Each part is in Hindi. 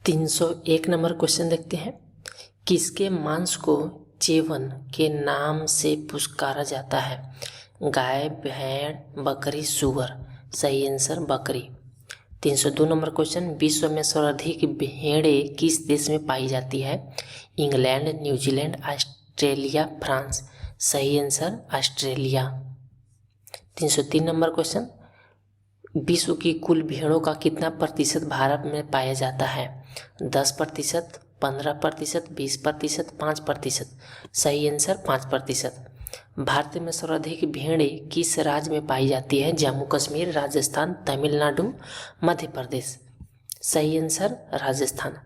301 नंबर क्वेश्चन देखते हैं। किसके मांस को चेवन के नाम से पुकारा जाता है? गाय, भेड़, बकरी, सुअर। सही आंसर बकरी। 302 नंबर क्वेश्चन। विश्व में सर्वाधिक भेड़ें किस देश में पाई जाती है? England, New Zealand, Australia, France. सही आंसर ऑस्ट्रेलिया। 303 number question. विश्व की कुल भेड़ों का कितना प्रतिशत भारत में पाया जाता है? 10%, 15%, 20%, 5%। सही आंसर 5%। भारत में सर्वाधिक भेड़ें किस राज्य में पाई जाती है? जम्मू कश्मीर, राजस्थान, तमिलनाडु, मध्य प्रदेश। सही आंसर राजस्थान।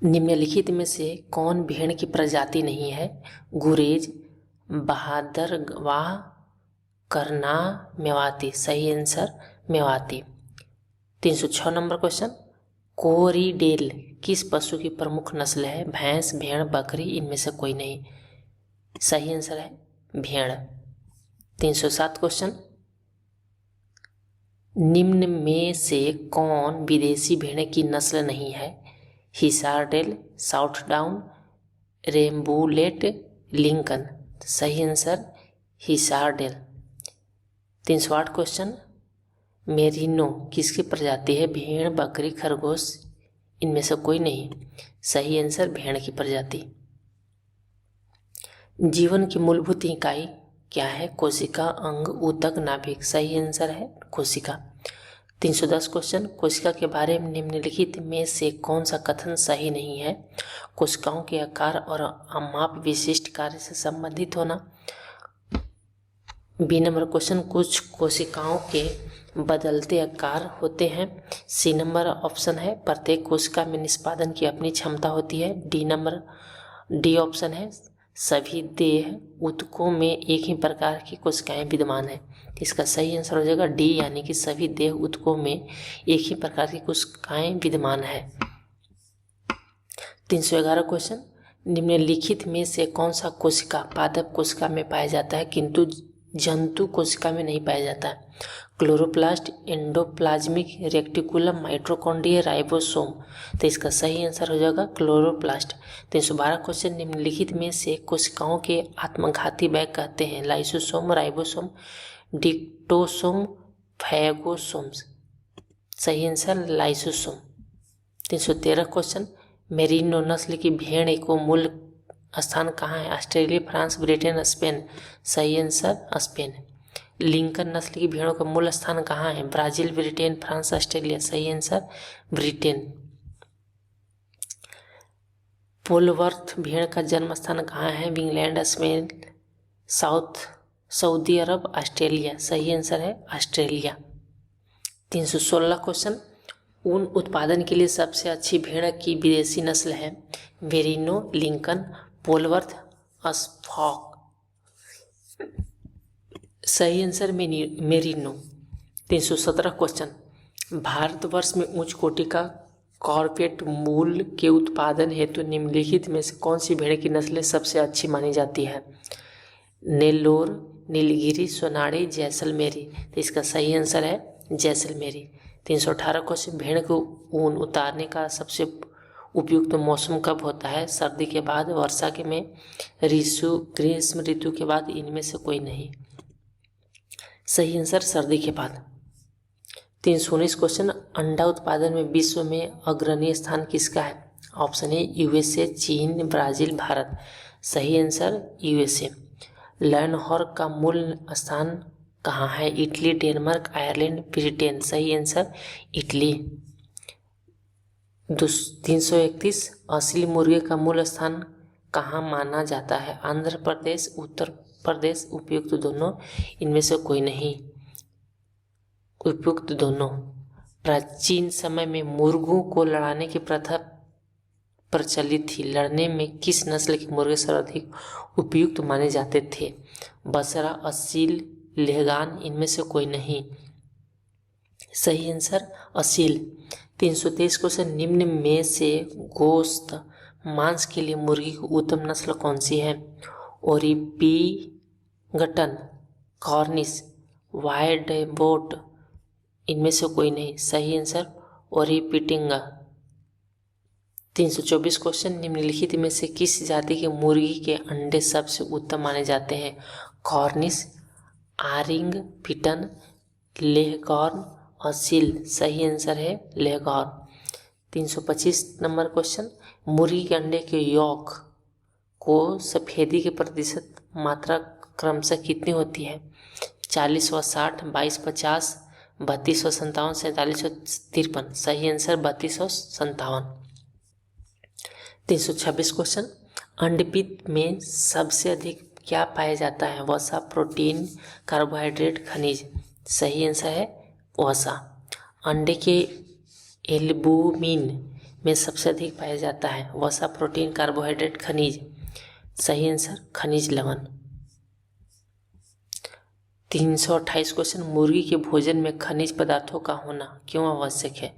निम्नलिखित में से कौन भेड़ की प्रजाति नहीं है? गुरेज, बहादुरवाह, करना, मेवाती। सही answer Mewati. 306 number question. Corriedale किस पशु की प्रमुख नस्ल है? भैंस, भेड़, बकरी, इनमें से कोई नहीं। सही आंसर है भेड़। 307 क्वेश्चन। निम्न में से कौन विदेशी भेड़ की नस्ल नहीं है? हिसारडेल, साउथडाउन, रेम्बुलेट, लिंकन। सही आंसर हिसारडेल। 308 क्वेश्चन। मेरिनो किसकी प्रजाति है? भेड़, बकरी, खरगोश, इनमें से कोई नहीं। सही आंसर भेड़ की प्रजाति। जीवन की मूलभूत इकाई क्या है? कोशिका, अंग, ऊतक, नाभिक। सही आंसर है कोशिका। 310 क्वेश्चन। कोशिका के बारे में निम्नलिखित में से कौन सा कथन सही नहीं है? कोशिकाओं के आकार और माप विशिष्ट कार्य से संबंधित होना। B number question. कुछ कोशिकाओं के बदलते आकार होते हैं। सी नंबर ऑप्शन है प्रत्येक कोशिका में निष्पादन की अपनी क्षमता होती है। डी ऑप्शन है सभी देह ऊतकों में एक ही प्रकार की कोशिकाएं विद्यमान है। इसका सही आंसर हो जाएगा डी, यानी कि सभी देह ऊतकों में एक ही प्रकार की कोशिकाएं विद्यमान है। 311 क्वेश्चन। निम्नलिखित में से कौन सा कोशिका पादप कोशिका में पाया जाता है किंतु जंतु कोशिका में नहीं पाया जाता है? Chloroplast, endoplasmic reticulum, mitochondria, ribosome. तो इसका सही आंसर हो जाएगा क्लोरोप्लास्ट। 312 क्वेश्चन। निम्नलिखित में से कोशिकाओं के आत्मघाती बैग कहते हैं? Lysosome, ribosome, dictyosome, phagosomes. सही आंसर लाइसोसोम। 313 क्वेश्चन। मेरिनो नस्ल की भेड़ को मूल स्थान कहाँ है? Australia, France, Britain, Spain. सही आंसर स्पेन। लिंकन नस्ल की भेड़ों का मूल स्थान कहाँ है? Brazil, Britain, France, Australia. सही आंसर ब्रिटेन। पोलवर्थ भेड़ का जन्म स्थान कहाँ है? इंग्लैंड, स्पेन, सऊदी अरब, ऑस्ट्रेलिया। सही आंसर है ऑस्ट्रेलिया। 316 क्वेश्चन। ऊन उत्पादन के लिए सबसे अच्छी भेड़ की विदेशी नस्ल है? Merino, Lincoln, Polwarth, Suffolk. सही आंसर मेरिनो। 317 क्वेश्चन। भारतवर्ष में उच्च कोटि का कॉर्पेट मूल के उत्पादन हेतु निम्नलिखित में से कौन सी भेड़ की नस्लें सबसे अच्छी मानी जाती है? नेल्लोर, नीलगिरी, सोनारी, जैसलमेरी। तो इसका सही आंसर है जैसलमेरी। 318 क्वेश्चन। भेड़ को ऊन उतारने का सबसे उपयुक्त मौसम कब होता है? सर्दी के बाद, वर्षा के में, ग्रीष्म ऋतु के बाद, इनमें से कोई नहीं। सही आंसर सर्दी के बाद। 319 क्वेश्चन। अंडा उत्पादन में विश्व में अग्रणी स्थान किसका है? ऑप्शन ए यूएसए, चीन, ब्राजील, भारत। सही आंसर यूएसए। लर्नहॉर्क का मूल स्थान कहाँ है? Italy, Denmark, Ireland, Britain. सही आंसर इटली। 331। असली मुर्गे का मूल स्थान कहाँ माना जाता है? आंध्र प्रदेश, उत्तर प्रदेश, उपयुक्त दोनों, इनमें से कोई नहीं। उपयुक्त दोनों। प्राचीन समय में मुर्गों को लड़ाने की प्रथा प्रचलित थी। लड़ने में किस नस्ल के मुर्गे सर्वाधिक उपयुक्त माने जाते थे? बसरा, असील, लेहगान, इनमें से कोई नहीं। सही आंसर असील। 323 क्वेश्चन। निम्न में से गोश्त मांस के लिए मुर्गी की उत्तम नस्ल कौन सी है? ओरिपीगटन, कॉर्निश, वाइल्ड बोट, इनमें से कोई नहीं। सही आंसर ओरिपिटिंगा। 324 क्वेश्चन, निम्नलिखित में से किस जाति के मुर्गी के अंडे सबसे उत्तम माने जाते हैं? कॉर्निश, आरिंगपिटन, लेहगॉर्न और सील। सही आंसर है लेहगॉर्न। 325 नंबर क्वेश्चन, मुर्गी के अंडे के यॉक को सफेदी के प्रतिशत मात्रा क्रमशः कितनी होती है? 40 व 60, 22 50, 32 व 57, 47 व 53। सही आंसर 32 व 57। 326 क्वेश्चन, अंडपीत में सबसे अधिक क्या पाया जाता है? वसा, प्रोटीन, कार्बोहाइड्रेट, खनिज। सही आंसर है वसा। अंडे के एल्बुमिन में सबसे अधिक पाया जाता है? वसा, प्रोटीन, कार्बोहाइड्रेट, खनिज। सही आंसर खनिज लवण। 328 क्वेश्चन, मुर्गी के भोजन में खनिज पदार्थों का होना क्यों आवश्यक है?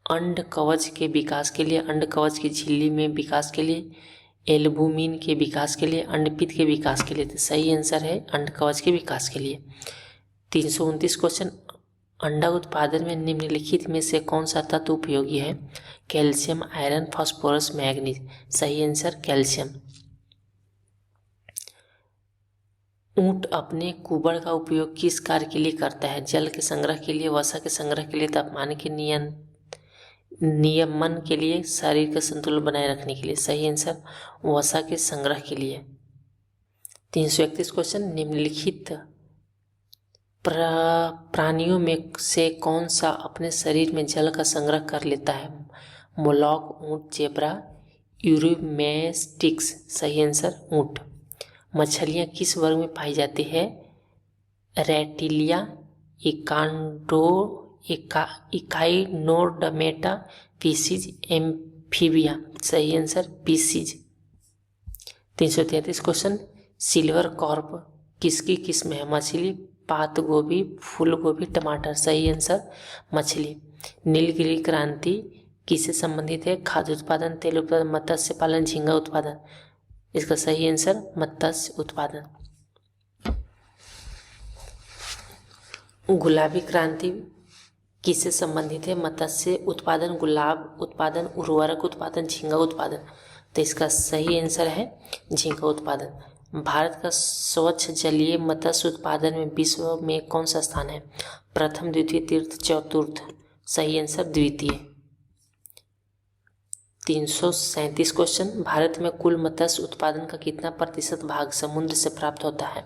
अंड कवच के विकास के लिए, अंड कवच की झिल्ली में विकास के लिए, एल्बुमिन के विकास के लिए, अंडपित के विकास के लिए। तो सही आंसर है अंड कवच के विकास के लिए। 329 क्वेश्चन, अंडा उत्पादन में निम्नलिखित में से कौन सा तत्व उपयोगी है? Calcium, iron, phosphorus, manganese. सही आंसर कैल्शियम। ऊंट अपने कुबड़ का उपयोग किस कार्य के लिए करता है? जल के संग्रह के लिए, वसा के संग्रह के लिए, तापमान के नियमन के लिए, शरीर का संतुलन बनाए रखने के लिए। सही आंसर वसा के संग्रह के लिए। 331 क्वेश्चन, निम्नलिखित प्राणियों में से कौन सा अपने शरीर में जल का संग्रह कर लेता है? मोलॉक, ऊंट, जेब्रा, यूरिमेस्टिक्स। सही आंसर ऊंट। मछलियाँ किस वर्ग में पाई जाती है? Reptilia, echinodermata, pisces, amphibia. सही answer pisces. 333 question, silver carp किसकी किस्म है? मछली, पात गोभी, फूल गोभी, टमाटर। सही आंसर मछली। नीलगिरी क्रांति किससे संबंधित है? खाद्य उत्पादन, तेल उत्पादन, मत्स्य पालन, झींगा उत्पादन। इसका सही आंसर मत्स्य उत्पादन। गुलाबी क्रांति किससे संबंधित है? मत्स्य उत्पादन, गुलाब उत्पादन, उर्वरक उत्पादन, झींगा उत्पादन। तो इसका सही आंसर है झींगा उत्पादन। भारत का स्वच्छ जलीय मत्स्य उत्पादन में विश्व में कौन सा स्थान है? प्रथम, द्वितीय, तृतीय, चतुर्थ। सही आंसर द्वितीय। 337 क्वेश्चन, भारत में कुल मत्स्य उत्पादन का कितना प्रतिशत भाग समुद्र से प्राप्त होता है?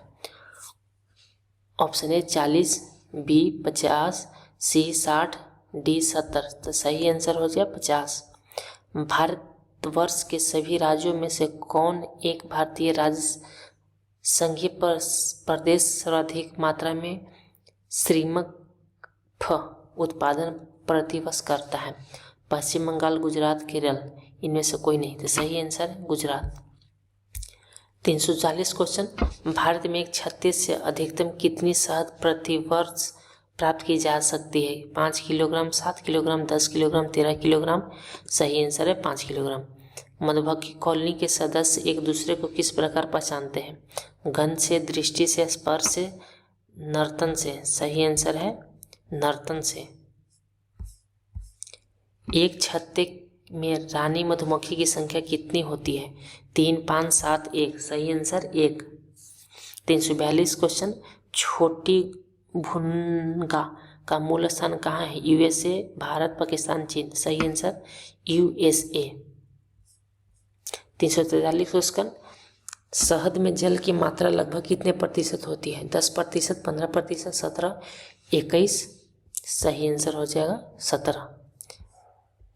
Option A 40, B 50, C 60, D 70। तो सही आंसर हो जाए 50। भारतवर्ष के सभी राज्यों में से कौन एक भारतीय राज्य संघीय प्रदेश सर्वाधिक मात्रा में श्रीमुख उत्पादन प्रतिवर्ष करता है? पश्चिम बंगाल, गुजरात, केरल। इनमें से कोई नहीं। तो सही आंसर है गुजरात। 340 क्वेश्चन, भारत में एक छत्ते से अधिकतम कितनी शहद प्रतिवर्ष प्राप्त की जा सकती है? 5 किलोग्राम, 7 किलोग्राम, 10 किलोग्राम, 13 किलोग्राम। सही आंसर है 5 किलोग्राम। मधुमक्खी कॉलोनी के सदस्य एक दूसरे को किस प्रकार पहचानते हैं? गंध से, दृष्टि से, स्पर्श से, नर्तन से। सही आंसर है नर्तन से। एक छत्ते में रानी मधुमक्खी की संख्या कितनी होती है? 3, 5, 7, 1। सही आंसर 1। 342 क्वेश्चन, छोटी भुनगा का मूल स्थान कहाँ है? यूएसए, भारत, पाकिस्तान, चीन। सही आंसर यूएसए। 343 क्वेश्चन, शहद में जल की मात्रा लगभग कितने प्रतिशत होती है? 10%, 15%, 17, 21। सही आंसर हो जाएगा 17।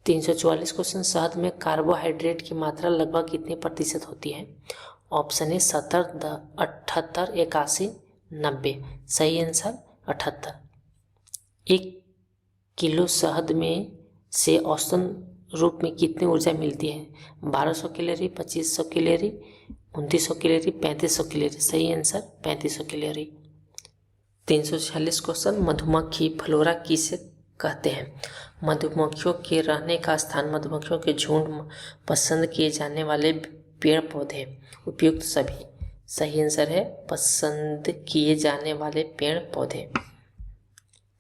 344 क्वेश्चन, शहद में कार्बोहाइड्रेट की मात्रा लगभग कितने प्रतिशत होती है? ऑप्शन है 70, 78, 81, 90। सही आंसर 78। 1 किलो शहद में से औसतन रूप में कितनी ऊर्जा मिलती है? 1200 कैलोरी, 2500 कैलोरी, 2900 कैलोरी, 3500 कैलोरी। सही आंसर 3500 कैलोरी। 346 क्वेश्चन, मधुमक्खी फ्लोरा किसे कहते हैं? मधुमक्खियों के रहने का स्थान, मधुमक्खियों के झुंड, पसंद किए जाने वाले पेड़ पौधे, उपयुक्त सभी। सही आंसर है पसंद किए जाने वाले पेड़ पौधे।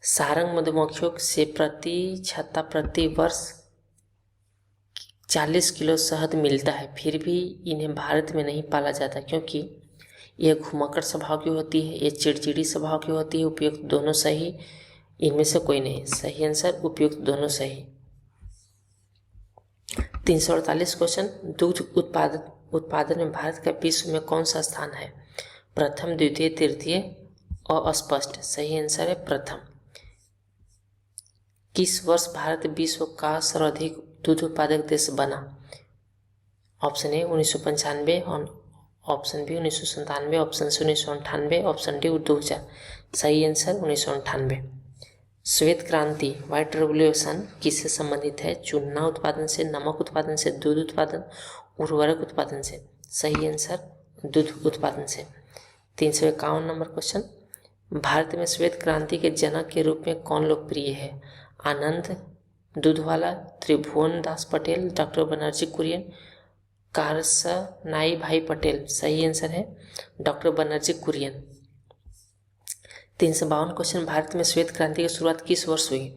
सारंग मधुमक्खियों से प्रति छत्ता प्रति वर्ष 40 किलो शहद मिलता है, फिर भी इन्हें भारत में नहीं पाला जाता क्योंकि यह घुमक्कड़ स्वभाव की होती है, ये चिड़चिड़ी स्वभाव की होती है। उपयुक्त दोनों सही, इनमें से कोई नहीं। सही आंसर उपयुक्त दोनों सही। 348 क्वेश्चन, दूध उत्पादन में भारत का विश्व में कौन सा स्थान है? प्रथम, द्वितीय, तृतीय, अस्पष्ट। सही आंसर है प्रथम। किस वर्ष भारत विश्व का सर्वाधिक दूध उत्पादक देश बना? Option A 1995, option B 1997, option C 1998, option D 2000। सही आंसर 1998। श्वेत क्रांति व्हाइट रेवोल्यूशन किससे संबंधित है? चूना उत्पादन से, नमक उत्पादन से, दूध उत्पादन, उर्वरक उत्पादन से। सही आंसर दूध उत्पादन से। 351 नंबर क्वेश्चन, भारत में श्वेत क्रांति के जनक के रूप में कौन लोकप्रिय है? आनंद दूधवाला, त्रिभुवन दास पटेल, डॉक्टर बनर्जी कुरियन, कारसनाई भाई पटेल। सही आंसर है डॉक्टर बनर्जी कुरियन। 352 क्वेश्चन, भारत में श्वेत क्रांति की शुरुआत किस वर्ष हुई?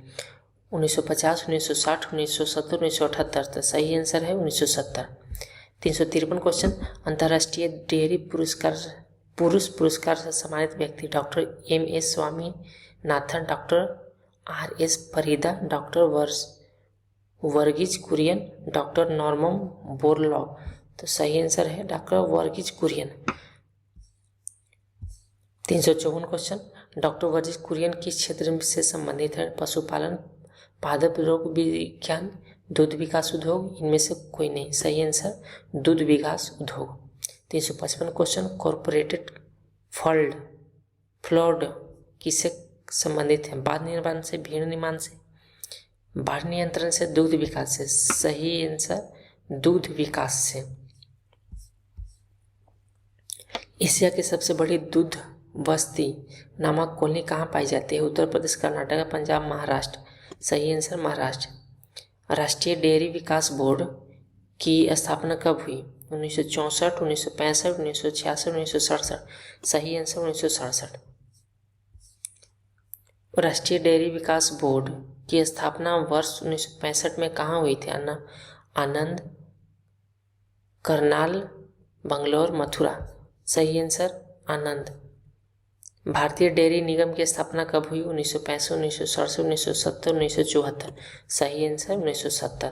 1950, 1960, 1970, 1978। सही आंसर है 1970। 353 क्वेश्चन, अंतर्राष्ट्रीय डेयरी पुरुष पुरस्कार से सम्मानित व्यक्ति? Doctor M.A. Swaminathan, doctor R.S. Farida, doctor Verghese Kurien, doctor Norman Borlaug. तो सही आंसर है doctor Verghese Kurien. 354 question, doctor Verghese Kurien किस क्षेत्र से संबंधित है? पशुपालन, पादप रोग विज्ञान, दूध विकास उद्योग, इनमें से कोई नहीं। सही आंसर दूध विकास उद्योग। 355 क्वेश्चन, कॉर्पोरेटेड फ्लड किससे संबंधित है? बाढ़ निर्माण से, भीड़ निर्माण से, बाढ़ नियंत्रण से, दूध विकास से। सही आंसर दूध विकास से। एशिया की सबसे बड़ी दूध बस्ती नामक कॉलोनी कहाँ पाई जाती है? उत्तर प्रदेश, कर्नाटक, पंजाब, महाराष्ट्र। सही आंसर महाराष्ट्र। राष्ट्रीय डेयरी विकास बोर्ड की स्थापना कब हुई? 1964, 1965, 1966, 1967। सही आंसर 1967। राष्ट्रीय डेयरी विकास बोर्ड की स्थापना वर्ष 1965 में कहाँ हुई थी? आनंद, करनाल, बंगलौर, मथुरा। सही आंसर आनंद। भारतीय डेयरी निगम की स्थापना कब हुई? 1965, 1967, 1970, 1974। सही आंसर 1970।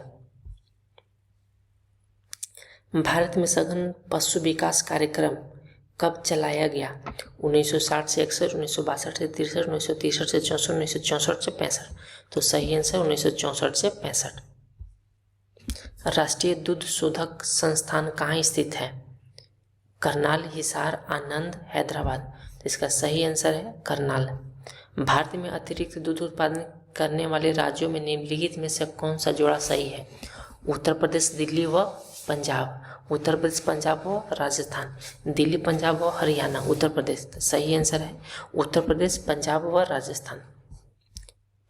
भारत में सघन पशु विकास कार्यक्रम कब चलाया गया? 1960 से 61, 1962 से 63, 1963 से 64, 1964 से 65। तो सही आंसर 1964 से 65। राष्ट्रीय दूध शोधक संस्थान कहाँ स्थित है? करनाल, हिसार, आनंद, हैदराबाद। तो इसका सही आंसर है करनाल। भारत में अतिरिक्त दूध उत्पादन करने वाले राज्यों में निम्नलिखित में से कौन सा जोड़ा सही है? उत्तर प्रदेश, दिल्ली व पंजाब। उत्तर प्रदेश, पंजाब व राजस्थान। दिल्ली, पंजाब व हरियाणा। उत्तर प्रदेश। सही आंसर है उत्तर प्रदेश, पंजाब व राजस्थान।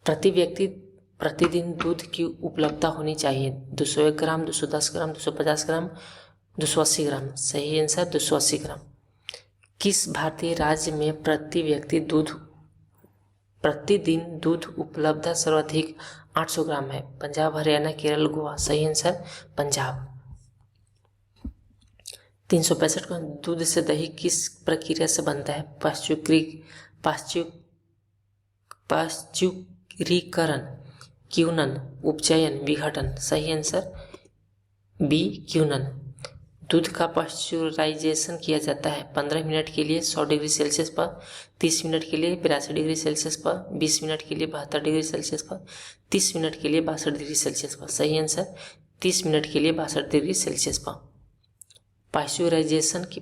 प्रति व्यक्ति प्रतिदिन दूध की उपलब्धता होनी चाहिए? 201 ग्राम, 210 ग्राम, 250 ग्राम, 280 ग्राम। सही आंसर 280 ग्राम। किस भारतीय राज्य में प्रति व्यक्ति प्रतिदिन दूध उपलब्धता सर्वाधिक 800 ग्राम है? पंजाब, हरियाणा, केरल, गोवा। सही आंसर पंजाब। 365 का, दूध से दही किस प्रक्रिया से बनता है? पाश्चुरीकरण, क्यूनन, उपचयन, विघटन। सही आंसर बी क्यूनन। दूध का पाश्चुराइजेशन किया जाता है 15 मिनट के लिए 100 डिग्री सेल्सियस पर, 30 मिनट के लिए 82 डिग्री सेल्सियस पर, 20 मिनट के लिए 72 डिग्री सेल्सियस पर, 30 मिनट के लिए 62 डिग्री सेल्सियस पर। सही आंसर 30 मिनट के लिए 62 डिग्री सेल्सियस पर। पाश्चुराइजेशन की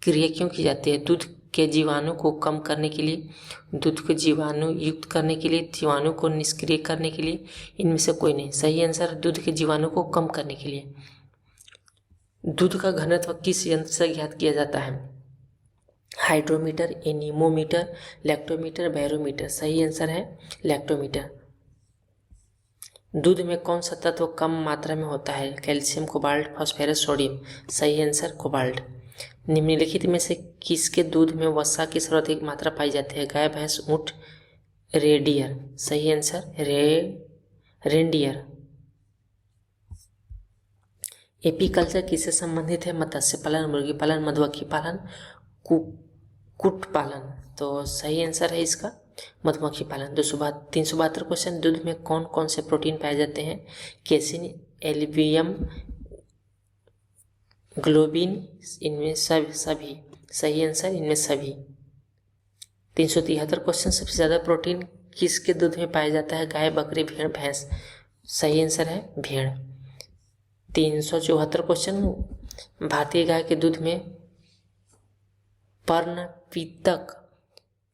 क्रिया क्यों की जाती है? दूध के जीवाणु को कम करने के लिए, दूध को जीवाणु युक्त करने के लिए, जीवाणु को निष्क्रिय करने के लिए, इनमें से कोई नहीं। सही आंसर दूध के जीवाणु को कम करने के लिए। दूध का घनत्व किस यंत्र से ज्ञात किया जाता है? Hydrometer, anemometer, lactometer, barometer. सही आंसर है लैक्टोमीटर। दूध में कौन सा तत्व कम मात्रा में होता है? Calcium, cobalt, phosphorus, sodium. सही आंसर कोबाल्ट। निम्नलिखित में से किसके दूध में वसा की सर्वाधिक मात्रा पाई जाती है? गाय, भैंस, ऊंट, रेडियर। सही आंसर रेंडियर। एपीकल्चर किससे संबंधित है? मत्स्य पालन, मुर्गी पालन, मधुमक्खी पालन, कुक्कुट पालन। तो सही आंसर है इसका मधुमक्खी पालन। 372 क्वेश्चन, दूध में कौन कौन से प्रोटीन पाए जाते हैं? केसिन, एल्बियम, ग्लोबिन, इनमें सभी। सही आंसर इनमें सभी। 373 क्वेश्चन, सबसे ज़्यादा प्रोटीन किसके दूध में पाया जाता है? गाय, बकरी, भेड़, भैंस। सही आंसर है भेड़। 374 क्वेश्चन, भारतीय गाय के दूध में पर्णपितक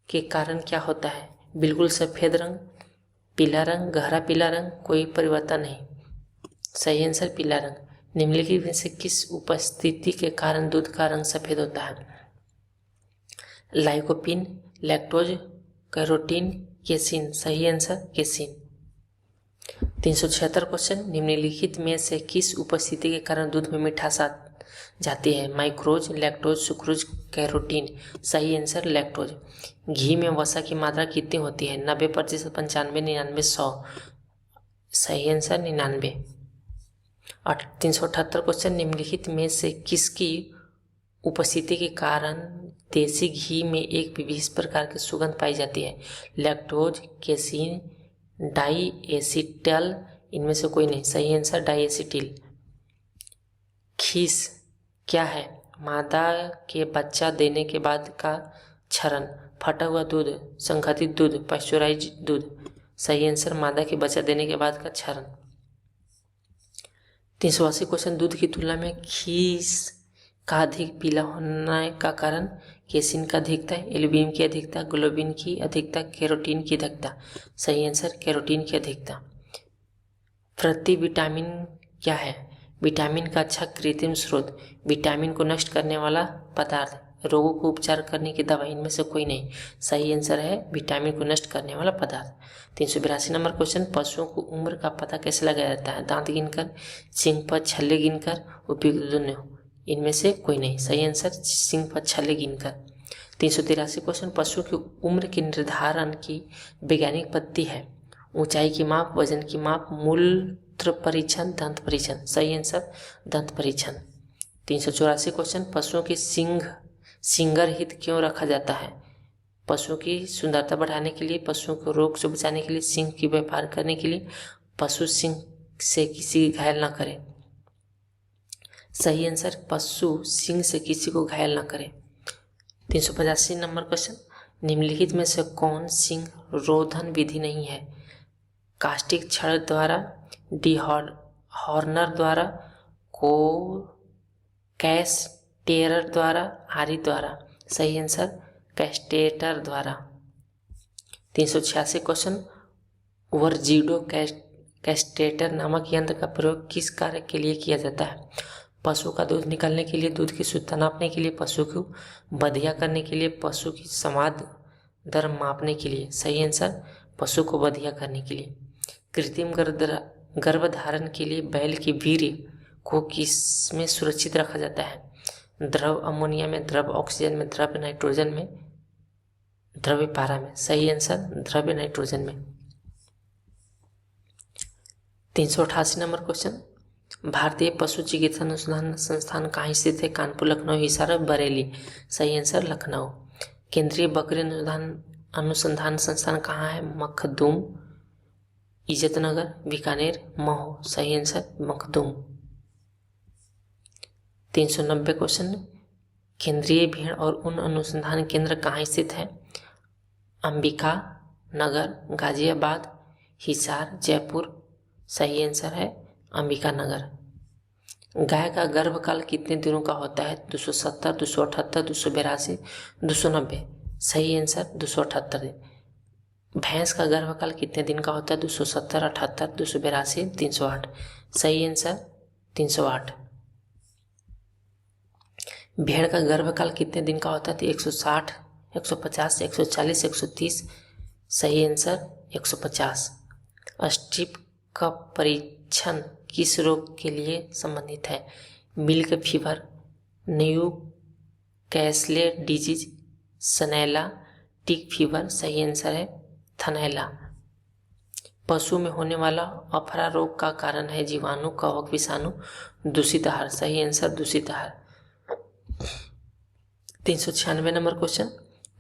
के कारण क्या होता है? बिल्कुल सफ़ेद रंग, पीला रंग, गहरा पीला रंग, कोई परिवर्तन नहीं। सही आंसर पीला रंग। निम्नलिखित में से किस उपस्थिति के कारण दूध का रंग सफ़ेद होता है? Lycopene, lactose, carotene, casein. सही आंसर केसिन। 376 क्वेश्चन, निम्नलिखित में से किस उपस्थिति के कारण दूध में मिठास आ जाती है? माइक्रोज, लैक्टोज, सुक्रोज, कैरोटीन। सही आंसर लैक्टोज। घी में वसा की मात्रा कितनी होती है? 90%, 95, 99, 100। सही आंसर 99। 378 क्वेश्चन, निम्नलिखित में से किसकी उपस्थिति के कारण देसी घी में एक विशेष प्रकार की सुगंध पाई जाती है? लैक्टोज, केसिन, डाई एसिटल, इनमें से कोई नहीं। सही आंसर डाई एसिटिल। खीस क्या है? मादा के बच्चा देने के बाद का क्षरण, फटा हुआ दूध, संघटित दूध, पाश्चराइज दूध। सही आंसर मादा के बच्चा देने के बाद का क्षरण। 380 क्वेश्चन, दूध की तुलना में खीस का अधिक पीला होने का कारण? केसिन का अधिकता, एल्बियम की अधिकता, ग्लोबिन की अधिकता, कैरोटीन की अधिकता। सही आंसर कैरोटीन की अधिकता। प्रतिविटामिन क्या है? विटामिन का अच्छा कृत्रिम स्रोत, विटामिन को नष्ट करने वाला पदार्थ, रोगों को उपचार करने की दवा। इनमें से कोई नहीं। सही आंसर है विटामिन को नष्ट करने वाला पदार्थ। 382 नंबर क्वेश्चन, पशुओं को उम्र का पता कैसे लगाया जाता है? दांत गिनकर, सींग पर छल्ले गिनकर, उपयुक्त दोनों। इनमें से कोई नहीं। सही आंसर सींग पर छल्ले गिनकर। 383 क्वेश्चन, पशुओं की उम्र के निर्धारण की वैज्ञानिक पद्धति है? ऊंचाई की माप, वजन की माप, मूत्र परीक्षण, दंत परीक्षण। सही आंसर दंत परीक्षण। 384 क्वेश्चन, पशुओं की सिंगर हित क्यों रखा जाता है? पशुओं की सुंदरता बढ़ाने के लिए, पशुओं को रोग से बचाने के लिए, सिंह की व्यापार करने के लिए, पशु सिंह से किसी घायल न करे। सही आंसर पशु सिंह से किसी को घायल न करे। 385 नंबर क्वेश्चन, निम्नलिखित में से कौन सिंह रोधन विधि नहीं है? कास्टिक छड़ द्वारा, डी हॉर्नर द्वारा, को कैस्टेटर द्वारा, आरी द्वारा। सही आंसर कैस्टेटर द्वारा। 386 क्वेश्चन, वर्जिडो कैस्टेटर नामक यंत्र का प्रयोग किस कार्य के लिए किया जाता है? पशु का दूध निकालने के लिए, दूध की शुद्धता नापने के लिए, पशु को बधिया करने के लिए, पशु की समाद दर मापने के लिए। सही आंसर पशु को बधिया करने के लिए। कृत्रिम गर्भधारण के लिए बैल की वीर्य को किस में सुरक्षित रखा जाता है? द्रव अमोनिया में, द्रव ऑक्सीजन में, द्रव नाइट्रोजन में, द्रव्य पारा में। सही आंसर द्रव्य नाइट्रोजन में। 388 नंबर क्वेश्चन, भारतीय पशु चिकित्सा अनुसंधान संस्थान कहाँ स्थित है? कानपुर, लखनऊ, हिसार, बरेली। सही आंसर लखनऊ। केंद्रीय बकरी अनुसंधान संस्थान कहाँ है? मखदूम, इज्जतनगर, बीकानेर, महो। सही आंसर मखदूम। 390 क्वेश्चन, केंद्रीय भेड़ और ऊन अनुसंधान केंद्र कहाँ स्थित है? अंबिका नगर, गाजियाबाद, हिसार, जयपुर। सही आंसर है अंबिका नगर। गाय का गर्भकाल कितने दिनों का होता है? 270, 278, 282, 290। सही आंसर 278 दिन। भैंस का गर्भकाल कितने दिन का होता है? 270, 78, 282, 308। सही आंसर 308। भेड़ का गर्भकाल कितने दिन का होता है? 160, 150, 140, 130। सही आंसर 150। स्ट्रिप का परीक्षण किस रोग के लिए संबंधित है? मिल्क फीवर, कैसले डिजीज, सनैला, टिक फीवर। सही आंसर है थनैला। पशु में होने वाला अफरा रोग का कारण है जीवाणु, कवक, विषाणु, दूषित आहार। सही आंसर दूषित आहार। 396 नंबर क्वेश्चन,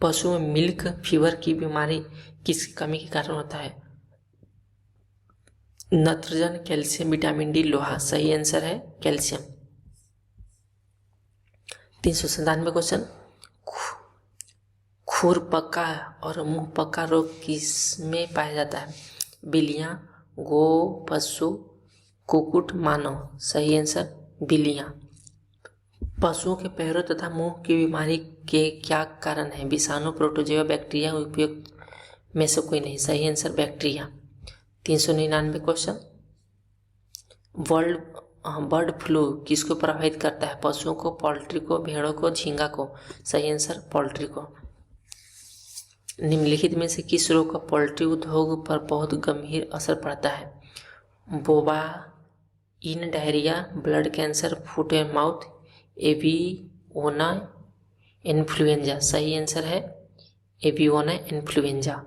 पशु में मिल्क फीवर की बीमारी किस कमी के कारण होता है? नाइट्रोजन, कैल्शियम, विटामिन डी, लोहा। सही आंसर है कैल्शियम। 397 क्वेश्चन, खुरपका और मुंह पका रोग किस में पाया जाता है? बिल्लियां, गो, पशु, कुक्कुट, मानव। सही आंसर बिल्लियां। पशुओं के पैरों तथा मुंह की बीमारी के क्या कारण है? विषाणु, प्रोटोजोआ, बैक्टीरिया, उपयुक्त में से कोई नहीं। सही answer bacteria. 399 question, bird flu किसको प्रभावित करता है? पशुओं को, पोल्ट्री को, भेड़ों को, झींगा को। सही आंसर पोल्ट्री को। निम्नलिखित में से किस रोग का पोल्ट्री उद्योग पर बहुत गंभीर असर पड़ता है? Bovine diarrhoea, blood cancer, foot and mouth, avian influenza. सही आंसर है एवियोना इन्फ्लुएंजा।